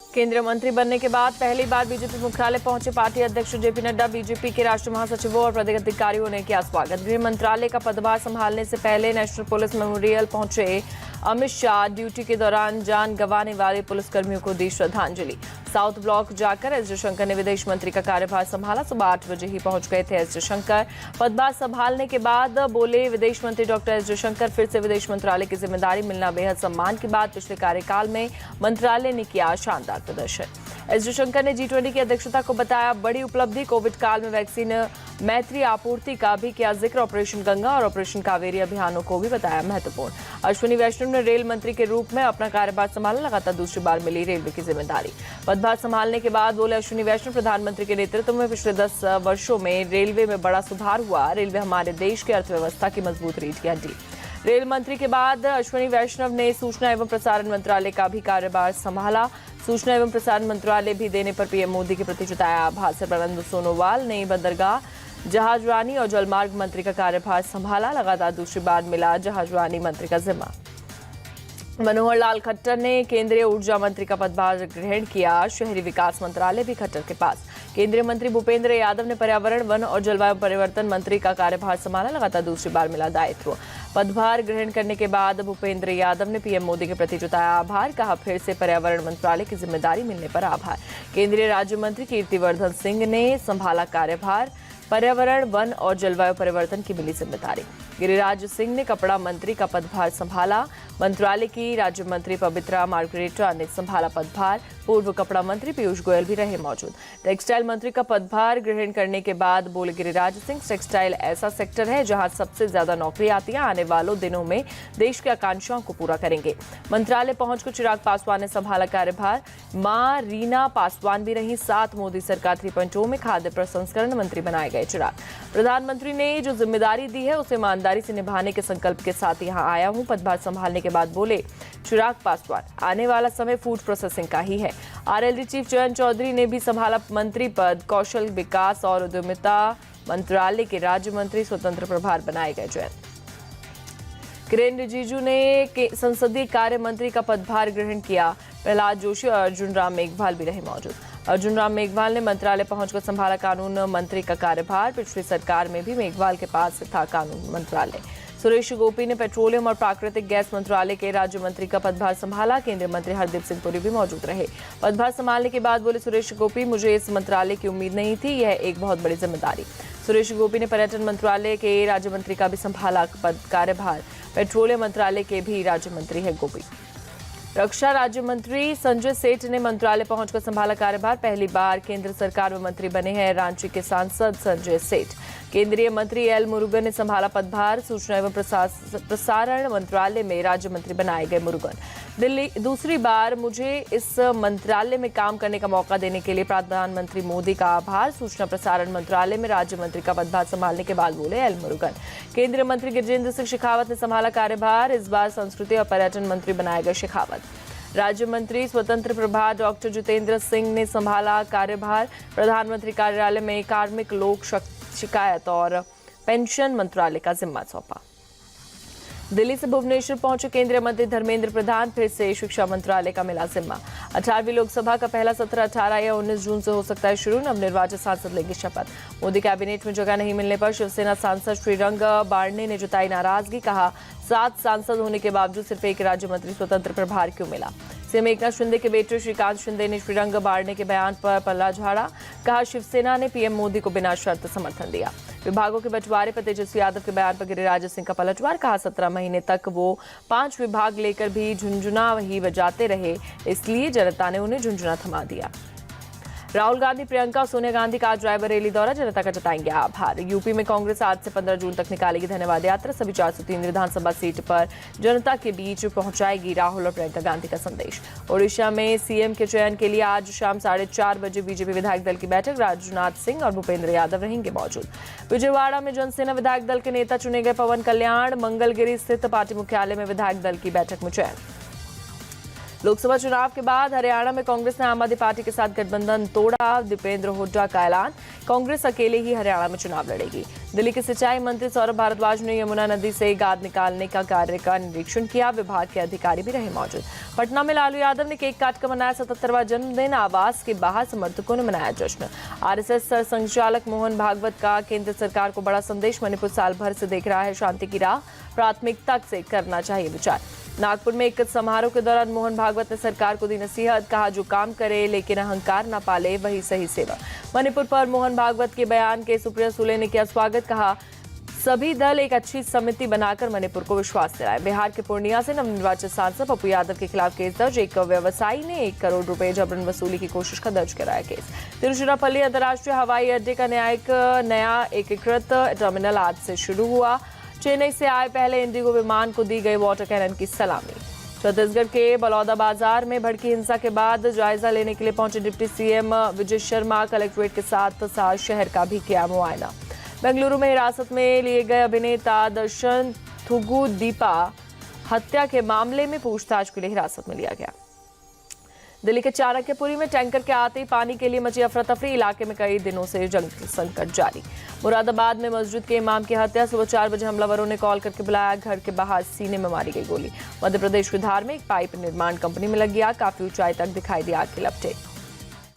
केंद्रीय मंत्री बनने के बाद पहली बार बीजेपी मुख्यालय पहुंचे पार्टी अध्यक्ष जेपी नड्डा। बीजेपी के राष्ट्रीय महासचिवों और पदाधिकारियों ने किया स्वागत। गृह मंत्रालय का पदभार संभालने से पहले नेशनल पुलिस मेमोरियल पहुंचे अमित शाह। ड्यूटी के दौरान जान गंवाने वाले पुलिसकर्मियों को दी श्रद्धांजलि। साउथ ब्लॉक जाकर एस जयशंकर ने विदेश मंत्री का कार्यभार संभाला। सुबह 8 बजे ही पहुंच गए थे एस जयशंकर। पदभार संभालने के बाद बोले विदेश मंत्री डॉक्टर एस जयशंकर, फिर से विदेश मंत्रालय की जिम्मेदारी मिलना बेहद सम्मान की बात। पिछले कार्यकाल में मंत्रालय ने किया शानदार प्रदर्शन। एस जयशंकर ने G20 की अध्यक्षता को बताया बड़ी उपलब्धि। कोविड काल में वैक्सीन मैत्री आपूर्ति का भी किया जिक्र। ऑपरेशन गंगा और ऑपरेशन कावेरी अभियानों को भी बताया महत्वपूर्ण। अश्विनी वैष्णव ने रेल मंत्री के रूप में अपना कार्यभार संभाला। लगातार दूसरी बार मिली रेलवे की जिम्मेदारी। पदभार संभालने के बाद बोले अश्विनी वैष्णव, प्रधानमंत्री के नेतृत्व में पिछले 10 वर्षों में रेलवे में बड़ा सुधार हुआ। रेलवे हमारे देश की अर्थव्यवस्था की मजबूत रीढ़ की हड्डी। रेल मंत्री के बाद अश्विनी वैष्णव ने सूचना एवं प्रसारण मंत्रालय का भी कार्यभार संभाला। सूचना एवं प्रसारण मंत्रालय भी देने पर पीएम मोदी के प्रति जताया आभार। सर्बानंद सोनोवाल ने बंदरगाह, जहाजरानी और जलमार्ग मंत्री का कार्यभार संभाला। लगातार दूसरी बार मिला जहाजरानी मंत्री का जिम्मा। मनोहर लाल खट्टर ने केंद्रीय ऊर्जा मंत्री का पदभार ग्रहण किया। शहरी विकास मंत्रालय भी खट्टर के पास। केंद्रीय मंत्री भूपेंद्र यादव ने पर्यावरण, वन और जलवायु परिवर्तन मंत्री का कार्यभार संभाला। लगातार दूसरी बार मिला दायित्व। पदभार ग्रहण करने के बाद भूपेंद्र यादव ने पीएम मोदी के प्रति जताया आभार। कहा फिर से पर्यावरण मंत्रालय की जिम्मेदारी मिलने पर आभार। केंद्रीय राज्य मंत्री कीर्तिवर्धन सिंह ने संभाला कार्यभार। पर्यावरण, वन और जलवायु परिवर्तन की मिली जिम्मेदारी। गिरिराज सिंह ने कपड़ा मंत्री का पदभार संभाला। मंत्रालय की राज्य मंत्री पवित्रा मार्गरेटा ने संभाला पदभार। पूर्व कपड़ा मंत्री पीयूष गोयल भी रहे मौजूद। टेक्सटाइल मंत्री का पदभार ग्रहण करने के बाद बोले गिरिराज सिंह, टेक्सटाइल ऐसा सेक्टर है जहां सबसे ज्यादा नौकरी आती है। आने वालों दिनों में देश की आकांक्षाओं को पूरा करेंगे। मंत्रालय पहुंचकर चिराग पासवान ने संभाला कार्यभार। मां रीना पासवान भी रही साथ। मोदी सरकार 3.0 में खाद्य प्रसंस्करण मंत्री बनाए गए चिराग। प्रधानमंत्री ने जो जिम्मेदारी दी है उसे ईमानदारी से निभाने के संकल्प के साथ यहां आया हूं। पदभार संभालने के बाद बोले चिराग पासवान, आने वाला समय फूड प्रोसेसिंग का ही है। आरएलडी चीफ जयंत चौधरी ने भी संभाला मंत्री पद। कौशल विकास और उद्यमिता मंत्रालय के राज्य मंत्री स्वतंत्र प्रभार बनाए गए जयंत। किरेन रिजिजू ने संसदीय कार्य मंत्री का पदभार ग्रहण किया। प्रहलाद जोशी और अर्जुन राम मेघवाल भी रहे मौजूद। अर्जुन राम मेघवाल ने मंत्रालय पहुंचकर संभाला कानून मंत्री का कार्यभार। पिछली सरकार में भी मेघवाल के पास था कानून मंत्रालय। सुरेश गोपी ने पेट्रोलियम और प्राकृतिक गैस मंत्रालय के राज्य मंत्री का पदभार संभाला। केंद्रीय मंत्री हरदीप सिंह पुरी भी मौजूद रहे। पदभार संभालने के बाद बोले सुरेश गोपी, मुझे इस मंत्रालय की उम्मीद नहीं थी, यह एक बहुत बड़ी जिम्मेदारी। सुरेश गोपी ने पर्यटन मंत्रालय के राज्य मंत्री का भी संभाला कार्यभार। पेट्रोलियम मंत्रालय के भी राज्य मंत्री है गोपी। रक्षा राज्य मंत्री संजय सेठ ने मंत्रालय पहुंचकर संभाला कार्यभार। पहली बार केंद्र सरकार में मंत्री बने हैं रांची के सांसद संजय सेठ। केंद्रीय मंत्री एल मुरुगन ने संभाला पदभार। सूचना एवं प्रसारण मंत्रालय में राज्य मंत्री बनाए गए मुरुगन। दिल्ली, दूसरी बार मुझे इस मंत्रालय में काम करने का मौका देने के लिए प्रधानमंत्री मोदी का आभार। सूचना प्रसारण मंत्रालय में राज्य मंत्री का पदभार संभालने के बाद बोले एल मुरुगन। केंद्रीय मंत्री गजेंद्र सिंह शेखावत ने संभाला कार्यभार। इस बार संस्कृति और पर्यटन मंत्री बनाए गए शेखावत। राज्य मंत्री स्वतंत्र प्रभार डॉक्टर जितेंद्र सिंह ने संभाला कार्यभार। प्रधानमंत्री कार्यालय में कार्मिक लोक शिकायत और पेंशन मंत्रालय का जिम्मा सौंपा। दिल्ली से भुवनेश्वर पहुंचे केंद्रीय मंत्री धर्मेंद्र प्रधान। फिर से शिक्षा मंत्रालय का मिला जिम्मा। 18वीं लोकसभा का पहला सत्र 18 या 19 जून से हो सकता है शुरू। नवनिर्वाचित सांसद लेंगे शपथ। मोदी कैबिनेट में जगह नहीं मिलने पर शिवसेना सांसद श्रीरंग बारने ने जताई नाराजगी। कहा 7 सांसद होने के बावजूद सिर्फ एक राज्य मंत्री स्वतंत्र प्रभार क्यों मिला। सीएम एकनाथ शिंदे के बेटे श्रीकांत शिंदे ने श्रीरंग बारने के बयान पर पल्ला झाड़ा। कहा शिवसेना ने पीएम मोदी को बिना शर्त समर्थन दिया। विभागों के बंटवारे पर तेजस्वी यादव के बयान पर गिरिराज सिंह का पलटवार। कहा 17 महीने तक वो 5 विभाग लेकर भी झुंझुना ही बजाते रहे, इसलिए जनता ने उन्हें झुंझुना थमा दिया। राहुल गांधी, प्रियंका और सोनिया गांधी का आज रायबरेली दौरा। जनता का जताएंगे आभार। यूपी में कांग्रेस आज से 15 जून तक निकालेगी धन्यवाद यात्रा। सभी 403 विधानसभा सीट पर जनता के बीच पहुंचाएगी राहुल और प्रियंका गांधी का संदेश। ओडिशा में सीएम के चयन के लिए आज शाम 4:30 बजे बीजेपी विधायक दल की बैठक। राजनाथ सिंह और भूपेंद्र यादव रहेंगे मौजूद। विजयवाड़ा में जनसेना विधायक दल के नेता चुने गए पवन कल्याण। मंगलगिरी स्थित पार्टी मुख्यालय में विधायक दल की बैठक में चयन। लोकसभा चुनाव के बाद हरियाणा में कांग्रेस ने आम आदमी पार्टी के साथ गठबंधन तोड़ा। दीपेंद्र हुड्डा का ऐलान, कांग्रेस अकेले ही हरियाणा में चुनाव लड़ेगी। दिल्ली के सिंचाई मंत्री सौरभ भारद्वाज ने यमुना नदी से गाद निकालने का कार्य का निरीक्षण किया। विभाग के अधिकारी भी रहे मौजूद। पटना में लालू यादव ने केक काटकर मनाया 77वां जन्मदिन। आवास के बाहर समर्थकों ने मनाया जश्न। आरएसएस सरसंघचालक मोहन भागवत का केंद्र सरकार को बड़ा संदेश, मणिपुर साल भर से देख रहा है शांति की राह, प्राथमिकता से करना चाहिए विचार। नागपुर में एक समारोह के दौरान मोहन भागवत ने सरकार को दी नसीहत, कहा जो काम करे लेकिन अहंकार न पाले वही सही सेवा। मणिपुर पर मोहन भागवत के बयान के सुप्रिया सुले ने किया स्वागत, कहा सभी दल एक अच्छी समिति बनाकर मणिपुर को विश्वास दिलाए। बिहार के पूर्णिया से नवनिर्वाचित सांसद पप्पू यादव के खिलाफ केस दर्ज। एक व्यवसायी ने 1 करोड़ रुपए जबरन वसूली की कोशिश का दर्ज कराया केस। तिरुचिरापल्ली अंतर्राष्ट्रीय हवाई अड्डे का नया एकीकृत टर्मिनल आज से शुरू हुआ। चेन्नई से आए पहले इंडिगो विमान को दी गई वाटर कैनन की सलामी। छत्तीसगढ़ के बलौदा बाजार में भड़की हिंसा के बाद जायजा लेने के लिए पहुंचे deputy CM Vijay Sharma, collectorate के साथ शहर का भी किया मुआयना। बेंगलुरु में हिरासत में लिए गए अभिनेता दर्शन थुगु दीपा हत्या के मामले में पूछताछ के लिए हिरासत में लिया गया। दिल्ली के चाणक्यपुरी में टैंकर के आते ही पानी के लिए मची अफरा तफरी। इलाके में कई दिनों से जंग संकट जारी। मुरादाबाद में मस्जिद के इमाम की हत्या, सुबह 4 बजे हमलावरों ने कॉल करके बुलाया, घर के बाहर सीने में मारी गई गोली। मध्य प्रदेश के धार में एक पाइप निर्माण कंपनी में लग गया, काफी ऊंचाई तक दिखाई दी आग की लपटें।